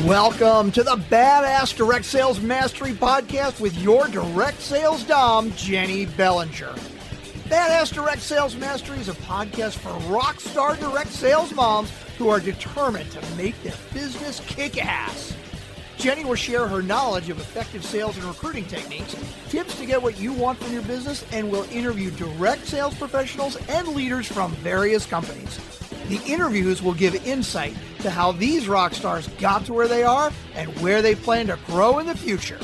Welcome to the Badass Direct Sales Mastery Podcast with your direct sales dom, Jennie Bellinger. Badass Direct Sales Mastery is a podcast for rock star direct sales moms who are determined to make their business kick ass. Jennie will share her knowledge of effective sales and recruiting techniques, tips to get what you want from your business, and will interview direct sales professionals and leaders from various companies. The interviews will give insight to how these rock stars got to where they are and where they plan to grow in the future.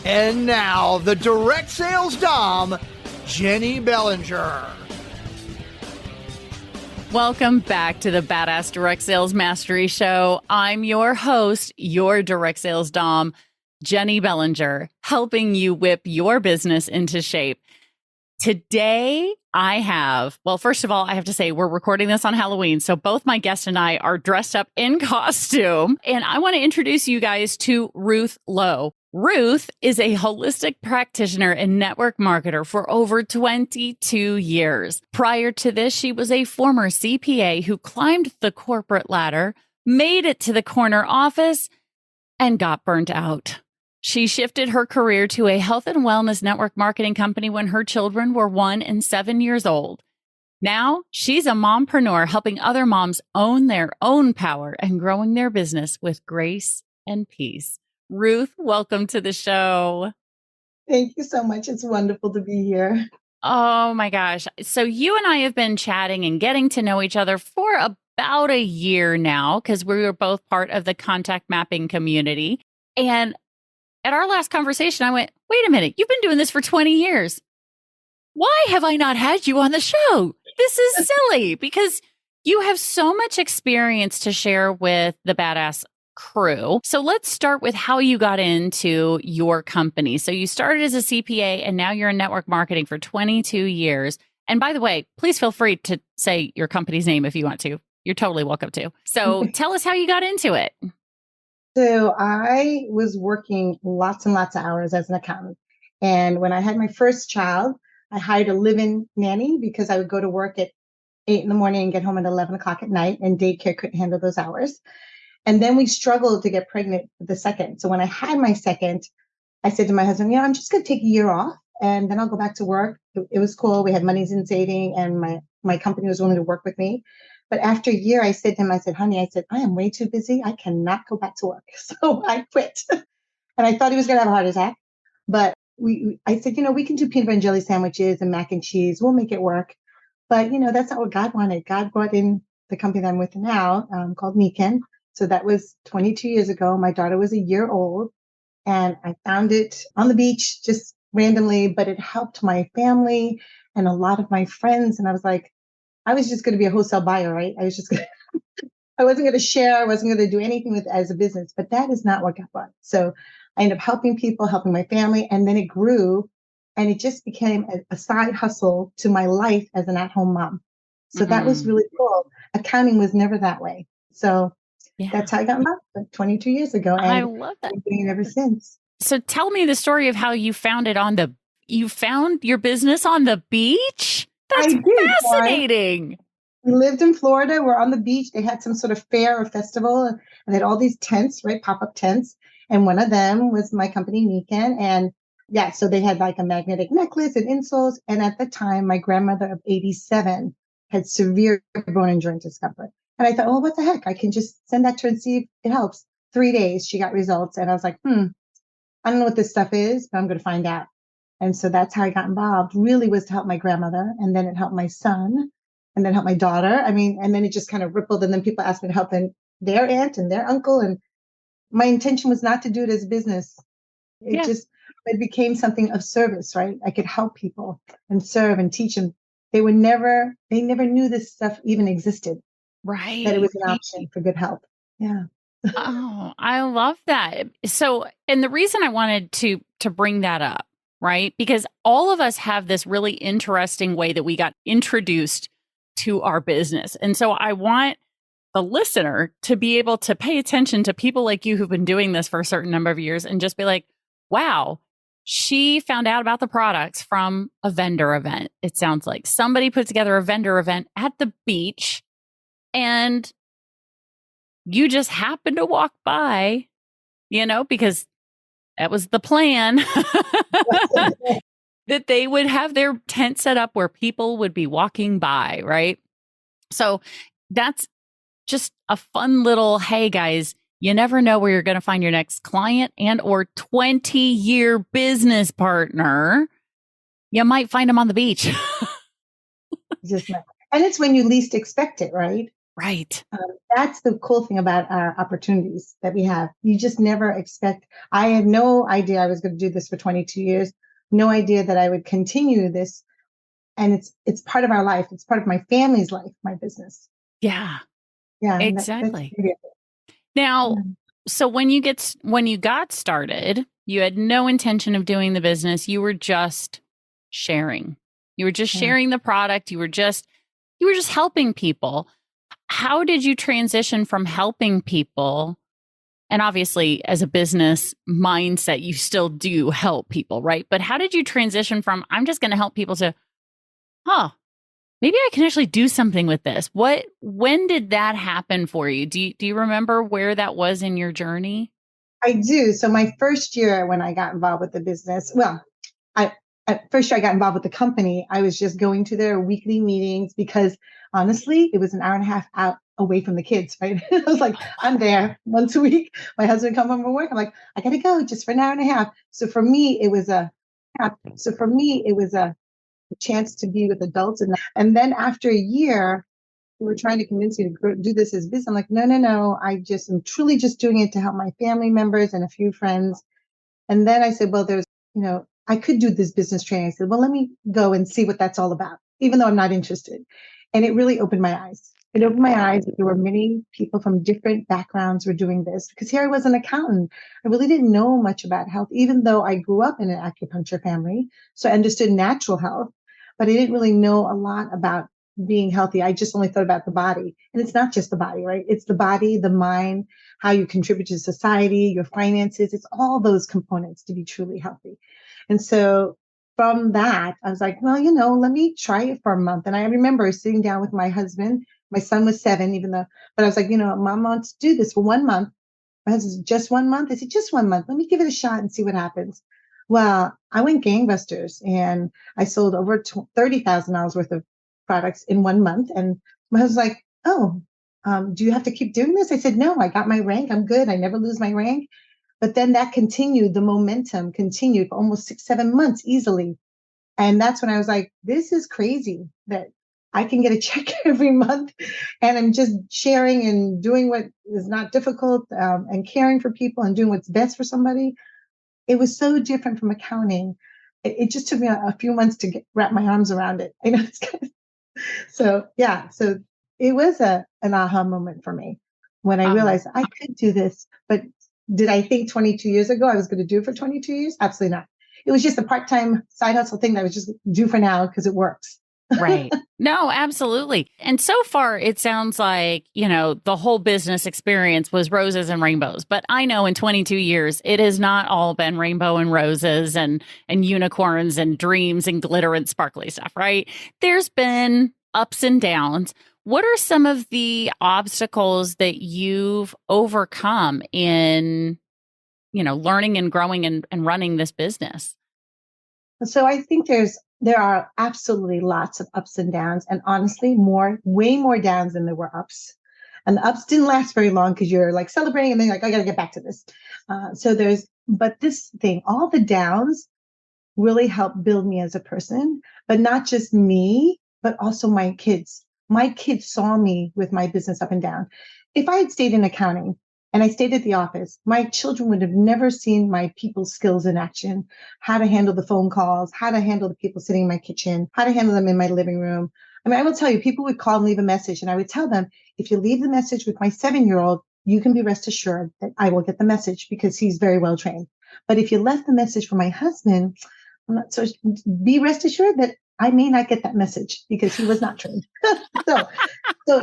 And now, the direct sales dom, Jennie Bellinger. Welcome back to the Badass Direct Sales Mastery Show. I'm your host, your direct sales dom, Jennie Bellinger, helping you whip your business into shape. Today, first of all, I have to say we're recording this on Halloween. So both my guest and I are dressed up in costume. And I want to introduce you guys to Ruth Loh. Ruth is a holistic practitioner and network marketer for over 22 years. Prior to this, she was a former CPA who climbed the corporate ladder, made it to the corner office, and got burnt out. She shifted her career to a health and wellness network marketing company when her children were 1 and 7 years old. Now, she's a mompreneur helping other moms own their own power and growing their business with grace and peace. Ruth, welcome to the show. Thank you so much. It's wonderful to be here. Oh my gosh. So you and I have been chatting and getting to know each other for about a year now because we were both part of the contact mapping community. And at our last conversation, I went, wait a minute, you've been doing this for 20 years. Why have I not had you on the show? This is silly because you have so much experience to share with the Badass crew. So let's start with how you got into your company. So you started as a CPA and now you're in network marketing for 22 years. And by the way, please feel free to say your company's name if you want to. You're totally welcome to. So tell us how you got into it. So I was working lots and lots of hours as an accountant. And when I had my first child, I hired a live-in nanny because I would go to work at 8 in the morning and get home at 11 o'clock at night, and daycare couldn't handle those hours. And then we struggled to get pregnant with the second. So when I had my second, I said to my husband, I'm just going to take a year off and then I'll go back to work. It was cool. We had monies in saving and my company was willing to work with me. But after a year, I said to him, honey, I am way too busy. I cannot go back to work. So I quit. And I thought he was going to have a heart attack. But I said, we can do peanut butter and jelly sandwiches and mac and cheese. We'll make it work. But, that's not what God wanted. God brought in the company that I'm with now called Meekin. So that was 22 years ago. My daughter was a year old. And I found it on the beach just randomly, but it helped my family and a lot of my friends. And I was like, I was just going to be a wholesale buyer, right? I wasn't going to share. I wasn't going to do anything with it as a business, but that is not what God wants. So I ended up helping people, helping my family, and then it grew and it just became a side hustle to my life as an at-home mom. So that was really cool. Accounting was never that way. So that's how I got involved 22 years ago. And I love that. I've been doing it ever since. So tell me the story of how you found you found your business on the beach? That's fascinating. We lived in Florida. We're on the beach. They had some sort of fair or festival and they had all these tents, right? Pop-up tents. And one of them was my company, Meekin. And so they had like a magnetic necklace and insoles. And at the time, my grandmother of 87 had severe bone and joint discomfort. And I thought, what the heck? I can just send that to her and see if it helps. 3 days, she got results. And I was like, I don't know what this stuff is, but I'm going to find out. And so that's how I got involved, really was to help my grandmother. And then it helped my son and then helped my daughter. And then it just kind of rippled. And then people asked me to help their aunt and their uncle. And my intention was not to do it as business. It became something of service, right? I could help people and serve and teach them. They never knew this stuff even existed. Right. That it was an option for good health. Yeah. Oh, I love that. So, and the reason I wanted to bring that up, right? Because all of us have this really interesting way that we got introduced to our business. And so I want the listener to be able to pay attention to people like you who've been doing this for a certain number of years and just be like, wow, she found out about the products from a vendor event. It sounds like somebody put together a vendor event at the beach and you just happened to walk by, because that was the plan. That they would have their tent set up where people would be walking by, right? So that's just a fun little, hey guys, you never know where you're going to find your next client and or 20-year business partner. You might find them on the beach. And it's when you least expect it, right? Right. That's the cool thing about our opportunities that we have. You just never expect. I had no idea I was going to do this for 22 years. No idea that I would continue this. And it's part of our life. It's part of my family's life, my business. Yeah. Yeah. Exactly. That's now, so when you got started, you had no intention of doing the business. You were just sharing. You were just sharing the product. You were just helping people. How did you transition from helping people? And obviously, as a business mindset, you still do help people, right? But how did you transition from, I'm just going to help people to, maybe I can actually do something with this? When did that happen for you? Do you remember where that was in your journey? I do. So my first year when I got involved with the business, first year I got involved with the company, I was just going to their weekly meetings because honestly, it was an hour and a half out away from the kids, right? I was like, I'm there once a week. My husband come home from work. I'm like, I got to go just for an hour and a half. So for me, it was a chance to be with adults. And then after a year, they were trying to convince me to do this as business. I'm like, no. I just am truly just doing it to help my family members and a few friends. And then I said, well, I could do this business training. I said, well, let me go and see what that's all about, even though I'm not interested. And it really opened my eyes. It opened my eyes that there were many people from different backgrounds were doing this because here I was an accountant. I really didn't know much about health, even though I grew up in an acupuncture family. So I understood natural health, but I didn't really know a lot about being healthy. I just only thought about the body. And it's not just the body, right? It's the body, the mind, how you contribute to society, your finances. It's all those components to be truly healthy. And so from that, I was like, well, let me try it for a month. And I remember sitting down with my husband. My son was 7, but I was like, Mom wants to do this for 1 month. My husband said, just 1 month? I said, just 1 month. Let me give it a shot and see what happens. Well, I went gangbusters and I sold over $30,000 worth of products in 1 month. And my husband's like, do you have to keep doing this? I said, no, I got my rank. I'm good. I never lose my rank. But then that continued, the momentum continued for almost 6-7 months easily. And that's when I was like, this is crazy that I can get a check every month and I'm just sharing and doing what is not difficult and caring for people and doing what's best for somebody. It was so different from accounting. It just took me a few months to wrap my arms around it. So it was an aha moment for me when I realized I could do this. But did I think 22 years ago I was going to do it for 22 years? Absolutely not. It was just a part-time side hustle thing that I was just do for now because it works. Right. No, absolutely. And so far, it sounds like, the whole business experience was roses and rainbows. But I know in 22 years, it has not all been rainbow and roses and unicorns and dreams and glitter and sparkly stuff, right? There's been ups and downs. What are some of the obstacles that you've overcome in, learning and growing and running this business? So I think there are absolutely lots of ups and downs, and honestly, way more downs than there were ups. And the ups didn't last very long because you're like celebrating and then like, I got to get back to this. But this thing, all the downs really helped build me as a person, but not just me, but also my kids. My kids saw me with my business up and down. If I had stayed in accounting, and I stayed at the office, my children would have never seen my people skills in action, how to handle the phone calls, how to handle the people sitting in my kitchen, how to handle them in my living room. I mean, I will tell you, people would call and leave a message, and I would tell them, if you leave the message with my 7-year-old, you can be rest assured that I will get the message because he's very well trained. But if you left the message for my husband, be rest assured that I may not get that message because he was not trained. So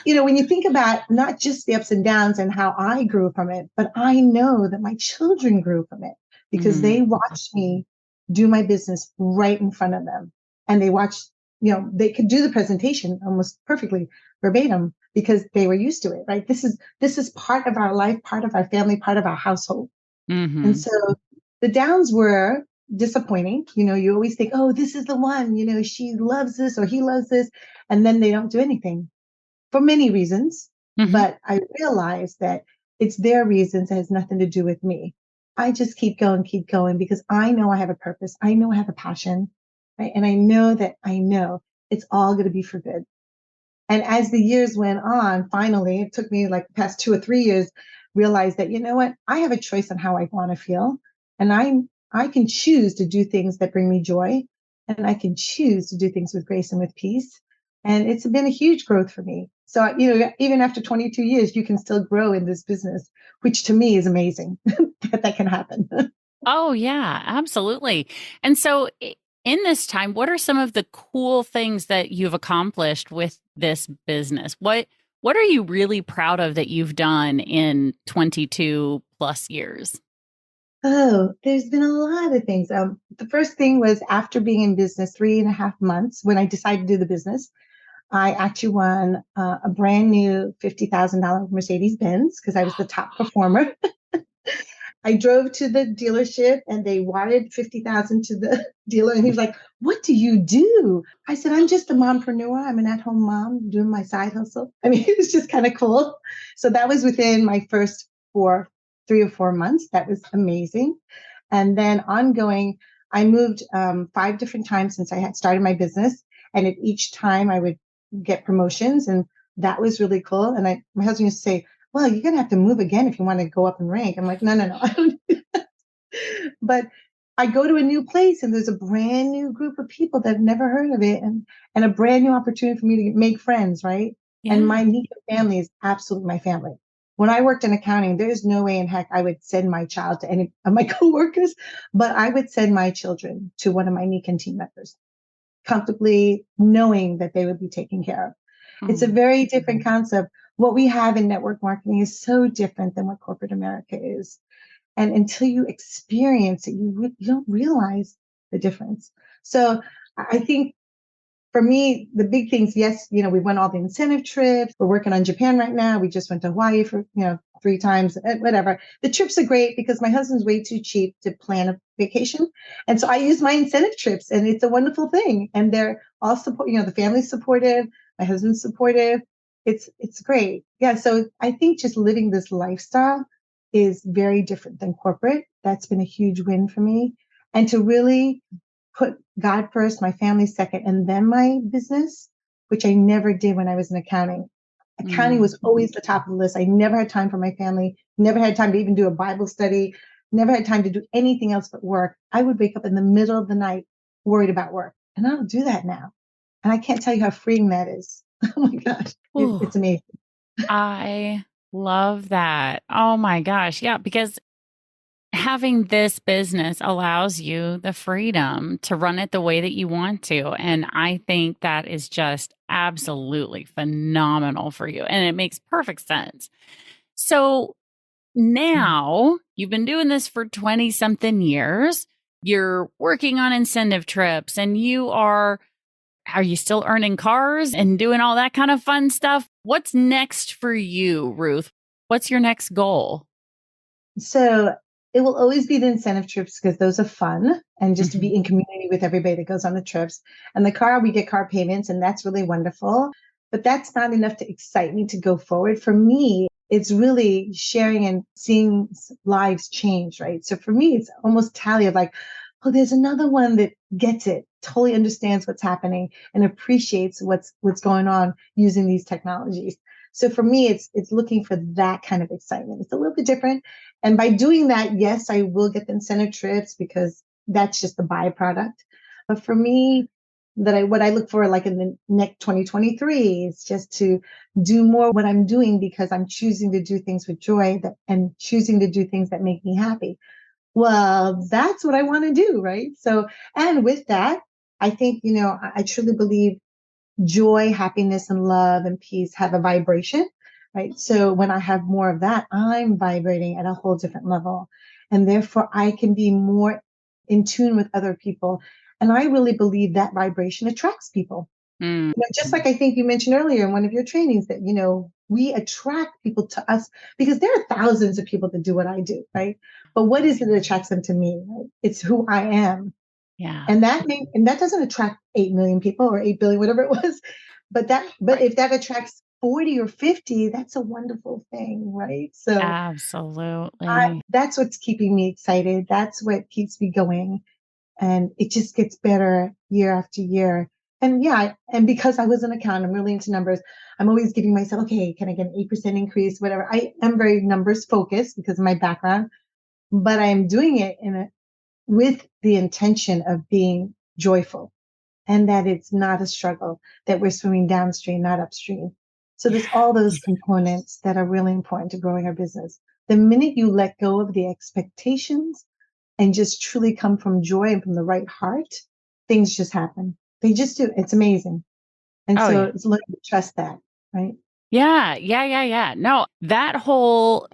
when you think about not just the ups and downs and how I grew from it, but I know that my children grew from it because they watched me do my business right in front of them. And they watched, they could do the presentation almost perfectly, verbatim because they were used to it, right? This is part of our life, part of our family, part of our household. And Mm-hmm. so the downs were disappointing. You always think, oh, this is the one, she loves this or he loves this. And then they don't do anything for many reasons. Mm-hmm. But I realized that it's their reasons. It has nothing to do with me. I just keep going because I know I have a purpose. I know I have a passion, right? And I know it's all going to be for good. And as the years went on, finally, it took me like the past 2 or 3 years, realized that, you know what, I have a choice on how I want to feel. And I can choose to do things that bring me joy. And I can choose to do things with grace and with peace. And it's been a huge growth for me. So, even after 22 years, you can still grow in this business, which to me is amazing that can happen. Oh, yeah, absolutely. And so, in this time, what are some of the cool things that you've accomplished with this business? What are you really proud of that you've done in 22 plus years? Oh, there's been a lot of things. The first thing was after being in business 3.5 months, when I decided to do the business, I actually won a brand new $50,000 Mercedes Benz because I was the top performer. I drove to the dealership and they wired 50,000 to the dealer. And he was like, "What do you do?" I said, "I'm just a mompreneur. I'm an at-home mom doing my side hustle." I mean, it was just kind of cool. So that was within my first 3 or 4 months. That was amazing. And then ongoing, I moved 5 different times since I had started my business. And at each time I would get promotions. And that was really cool. And my husband used to say, "Well, you're going to have to move again if you want to go up in rank." I'm like, no, no, no. I don't do that. But I go to a new place and there's a brand new group of people that have never heard of it and a brand new opportunity for me to make friends, right? And Yeah. my Nika family is absolutely my family. When I worked in accounting, there's no way in heck I would send my child to any of my coworkers, but I would send my children to one of my Nika team members, comfortably knowing that they would be taken care of. It's a Mm. very different concept. What we have in network marketing is so different than what corporate America is. And until you experience it, you don't realize the difference. So I think for me, the big things, yes, we went all the incentive trips. We're working on Japan right now. We just went to Hawaii for, 3 times, whatever. The trips are great because my husband's way too cheap to plan a vacation. And so I use my incentive trips and it's a wonderful thing. And they're all support, the family's supportive. My husband's supportive. It's great. Yeah. So I think just living this lifestyle is very different than corporate. That's been a huge win for me. And to really put God first, my family second, and then my business, which I never did when I was in accounting. Accounting Mm. was always the top of the list. I never had time for my family, never had time to even do a Bible study, never had time to do anything else but work. I would wake up in the middle of the night worried about work. And I don't do that now. And I can't tell you how freeing that is. Oh my gosh. Ooh, It's amazing. I love that. Oh my gosh. Yeah, because having this business allows you the freedom to run it the way that you want to. And I think that is just absolutely phenomenal for you. And it makes perfect sense. So now you've been doing this for 20 something years. You're working on incentive trips and are you still earning cars and doing all that kind of fun stuff? What's next for you, Ruth? What's your next goal? So it will always be the incentive trips because those are fun and just to Mhm. be in community with everybody that goes on the trips. And the car, we get car payments and that's really wonderful. But that's not enough to excite me to go forward. For me, it's really sharing and seeing lives change, right? So for me, it's almost tally of like, oh, there's another one that gets it, totally understands what's happening and appreciates what's going on using these technologies. So for me, it's looking for that kind of excitement. It's a little bit different. And by doing that, yes, I will get the incentive trips because that's just the byproduct. But for me, what I look for like in the next 2023 is just to do more what I'm doing because I'm choosing to do things with joy and choosing to do things that make me happy. Well, that's what I want to do, right? So, and with that, I think, I truly believe joy, happiness, and love and peace have a vibration, right? So when I have more of that, I'm vibrating at a whole different level. And therefore, I can be more in tune with other people. And I really believe that vibration attracts people. Mm. Just like I think you mentioned earlier in one of your trainings that, we attract people to us because there are thousands of people that do what I do, right? But what is it that attracts them to me? Right? It's who I am. Yeah. And that doesn't attract 8 million people or 8 billion, whatever it was. But Right. if that attracts 40 or 50, that's a wonderful thing, right? So Absolutely. that's what's keeping me excited. That's what keeps me going. And it just gets better year after year. And yeah, and because I was an accountant, I'm really into numbers. I'm always giving myself, okay, can I get an 8% increase, whatever. I am very numbers focused because of my background, but I am doing it with the intention of being joyful and that it's not a struggle, that we're swimming downstream, not upstream. So there's all those Yes. components that are really important to growing our business. The minute you let go of the expectations and just truly come from joy and from the right heart, things just happen. They just do. It's amazing. And Oh, so yeah. it's learning to trust that, right? Yeah. Yeah. Yeah. Yeah. No, that whole,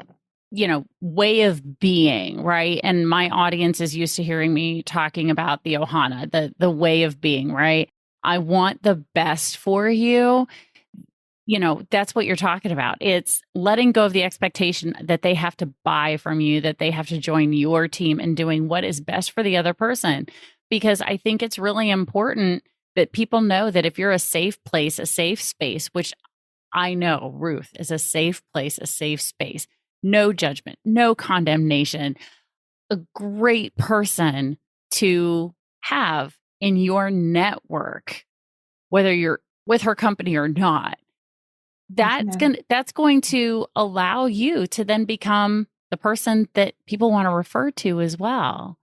way of being, right? And my audience is used to hearing me talking about the Ohana, the way of being, right? I want the best for you. That's what you're talking about. It's letting go of the expectation that they have to buy from you, that they have to join your team and doing what is best for the other person. Because I think it's really important that people know that if you're a safe place, a safe space, which I know Ruth is a safe place, a safe space, no judgment, no condemnation, a great person to have in your network, whether you're with her company or not, Amen. that's going to allow you to then become the person that people want to refer to as well.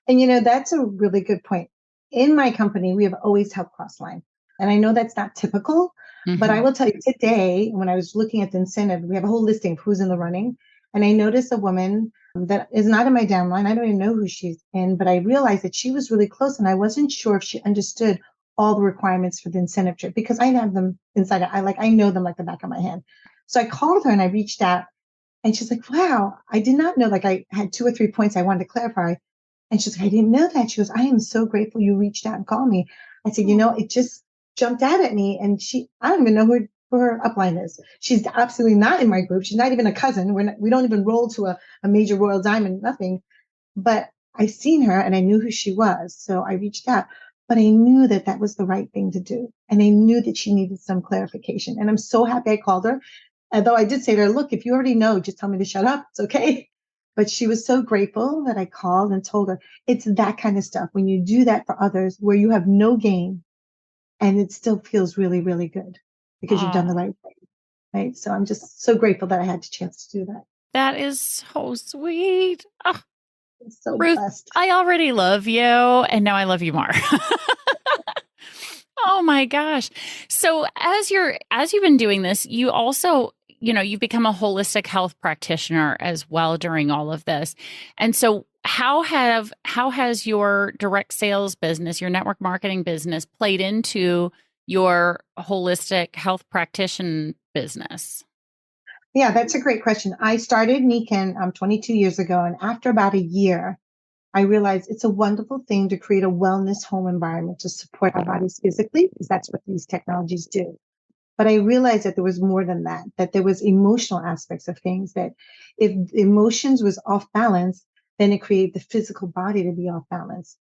And that's a really good point. In my company, we have always helped cross-line. And I know that's not typical, but I Mhm. will tell you today, when I was looking at the incentive, we have a whole listing of who's in the running. And I noticed a woman that is not in my downline. I don't even know who she's in, but I realized that she was really close and I wasn't sure if she understood all the requirements for the incentive trip because I have them inside. I know them like the back of my hand. So I called her and I reached out and she's like, wow, I did not know, like I had 2 or 3 points I wanted to clarify. And she's like, I didn't know that. She goes, I am so grateful you reached out and called me. I said, it just jumped out at me. And I don't even know who her upline is. She's absolutely not in my group. She's not even a cousin. We don't even roll to a major royal diamond, nothing. But I seen her and I knew who she was. So I reached out, but I knew that that was the right thing to do. And I knew that she needed some clarification. And I'm so happy I called her. Although I did say to her, look, if you already know, just tell me to shut up. It's okay. But she was so grateful that I called and told her it's that kind of stuff. When you do that for others where you have no gain and it still feels really, really good because you've done the Oh, right thing. Right. So I'm just so grateful that I had the chance to do that. that is so sweet. Oh, I'm so Ruth, blessed. I already love you, and now I love you more. Oh my gosh. So as you've been doing this, you also, you've become a holistic health practitioner as well during all of this. And so how has your direct sales business, your network marketing business played into your holistic health practitioner business? Yeah, that's a great question. I started Nikan 22 years ago. And after about a year, I realized it's a wonderful thing to create a wellness home environment to support our bodies physically, because that's what these technologies do. But I realized that there was more than that, that there was emotional aspects of things, that if emotions was off balance, then it created the physical body to be off balance.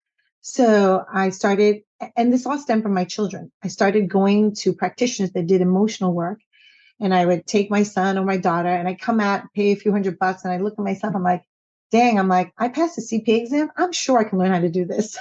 So I started, and this all stemmed from my children. I started going to practitioners that did emotional work. And I would take my son or my daughter and I come out, pay a few $100 and I look at myself, I'm like, dang, I passed the CPA exam. I'm sure I can learn how to do this.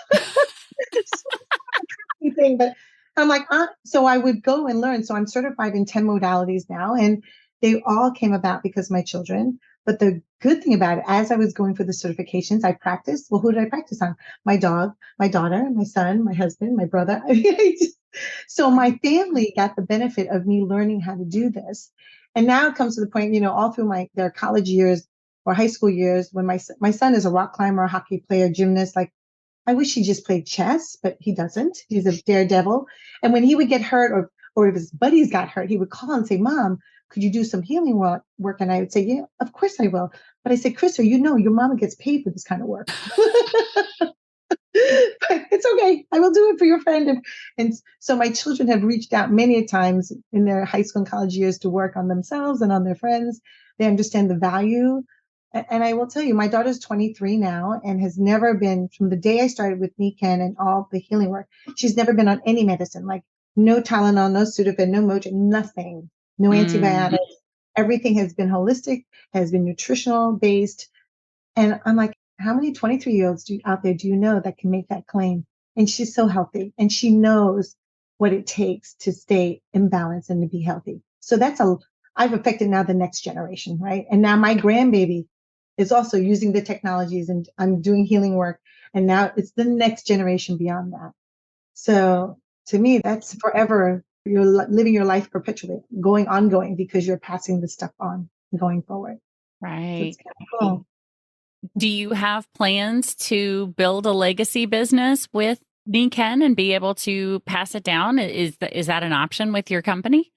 Thing, but I'm like, so I would go and learn. So I'm certified in 10 modalities now, and they all came about because of my children. But the good thing about it, as I was going for the certifications, I practiced. Well, who did I practice on? My dog, my daughter, my son, my husband, my brother. So my family got the benefit of me learning how to do this. And now it comes to the point, all through their college years or high school years, when my son is a rock climber, a hockey player, gymnast, like I wish he just played chess, but he doesn't. He's a daredevil. And when he would get hurt or if his buddies got hurt, he would call and say, Mom, could you do some healing work? And I would say, yeah, of course I will. But I said, Chris, your mama gets paid for this kind of work. But it's okay. I will do it for your friend. And so my children have reached out many times in their high school and college years to work on themselves and on their friends. They understand the value. And I will tell you, my daughter's 23 now and has never been, from the day I started with Nikken and all the healing work, she's never been on any medicine, like no Tylenol, no Sudafed, no Motrin, nothing, no antibiotics. Everything has been holistic, has been nutritional based. And I'm like, how many 23-year-olds out there do you know that can make that claim? And she's so healthy and she knows what it takes to stay in balance and to be healthy. So I've affected now the next generation, right? And now my grandbaby is also using the technologies and I'm doing healing work. And now it's the next generation beyond that. So to me, that's forever. You're living your life perpetually, ongoing, because you're passing the stuff on going forward. Right. So it's kind of cool. Do you have plans to build a legacy business with Nikken and be able to pass it down? Is that an option with your company?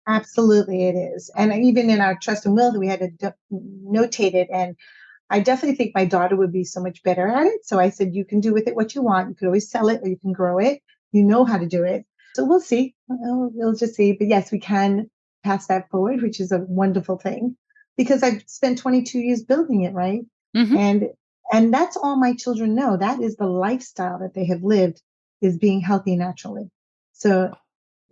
Absolutely, it is. And even in our trust and will, we had to notate it. And I definitely think my daughter would be so much better at it. So I said, you can do with it what you want. You could always sell it or you can grow it. You know how to do it. So we'll see. We'll just see. But yes, we can pass that forward, which is a wonderful thing because I've spent 22 years building it, right? Mm-hmm. And that's all my children know. That is the lifestyle that they have lived, is being healthy naturally. So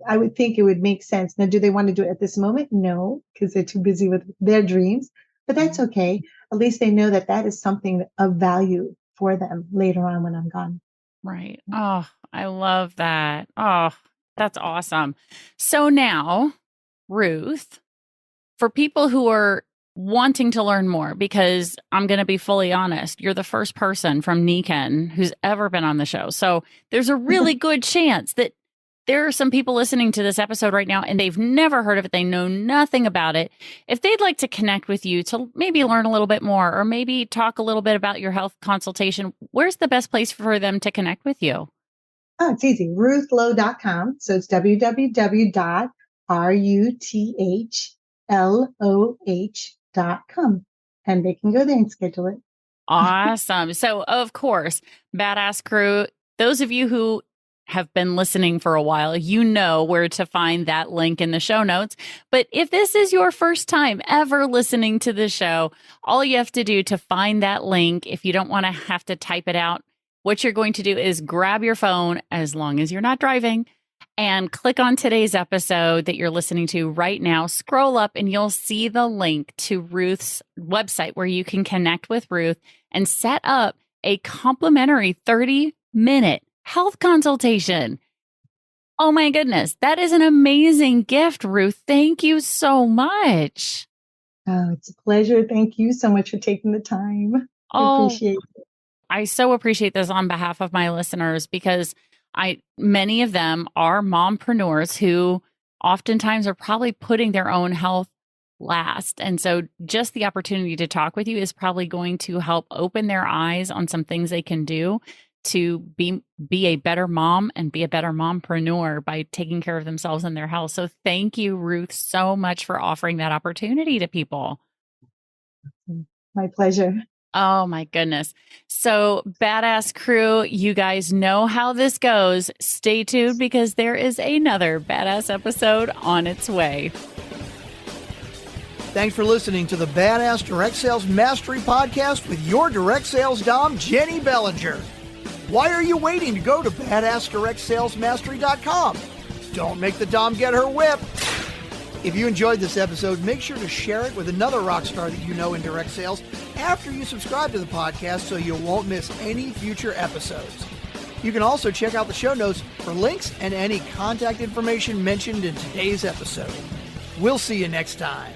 I would think it would make sense. Now, do they want to do it at this moment? No, because they're too busy with their dreams. But that's okay. At least they know that that is something of value for them later on when I'm gone. Right. Oh, I love that. Oh, that's awesome. So now, Ruth, for people who are wanting to learn more, because I'm going to be fully honest, you're the first person from Nikken who's ever been on the show. So there's a really good chance that there are some people listening to this episode right now and they've never heard of it. They know nothing about it. If they'd like to connect with you to maybe learn a little bit more or maybe talk a little bit about your health consultation, where's the best place for them to connect with you? Oh, it's easy. RuthLoh.com. So it's www.RuthLoh.com. And they can go there and schedule it. Awesome. So, of course, Badass Crew, those of you who have been listening for a while, you know where to find that link in the show notes. But if this is your first time ever listening to the show, all you have to do to find that link, if you don't want to have to type it out, what you're going to do is grab your phone, as long as you're not driving, and click on today's episode that you're listening to right now. Scroll up and you'll see the link to Ruth's website where you can connect with Ruth and set up a complimentary 30-minute health consultation. Oh my goodness. That is an amazing gift, Ruth. Thank you so much. Oh, it's a pleasure. Thank you so much for taking the time. I appreciate it. I so appreciate this on behalf of my listeners because many of them are mompreneurs who oftentimes are probably putting their own health last. And so just the opportunity to talk with you is probably going to help open their eyes on some things they can do to be a better mom and be a better mompreneur by taking care of themselves and their health. So thank you, Ruth, so much for offering that opportunity to people. My pleasure. Oh my goodness. So Badass Crew, you guys know how this goes. Stay tuned because there is another badass episode on its way. Thanks for listening to the Badass Direct Sales Mastery Podcast with your direct sales dom, Jennie Bellinger. Why are you waiting to go to badassdirectsalesmastery.com? Don't make the dom get her whip. If you enjoyed this episode, make sure to share it with another rock star that you know in direct sales after you subscribe to the podcast so you won't miss any future episodes. You can also check out the show notes for links and any contact information mentioned in today's episode. We'll see you next time.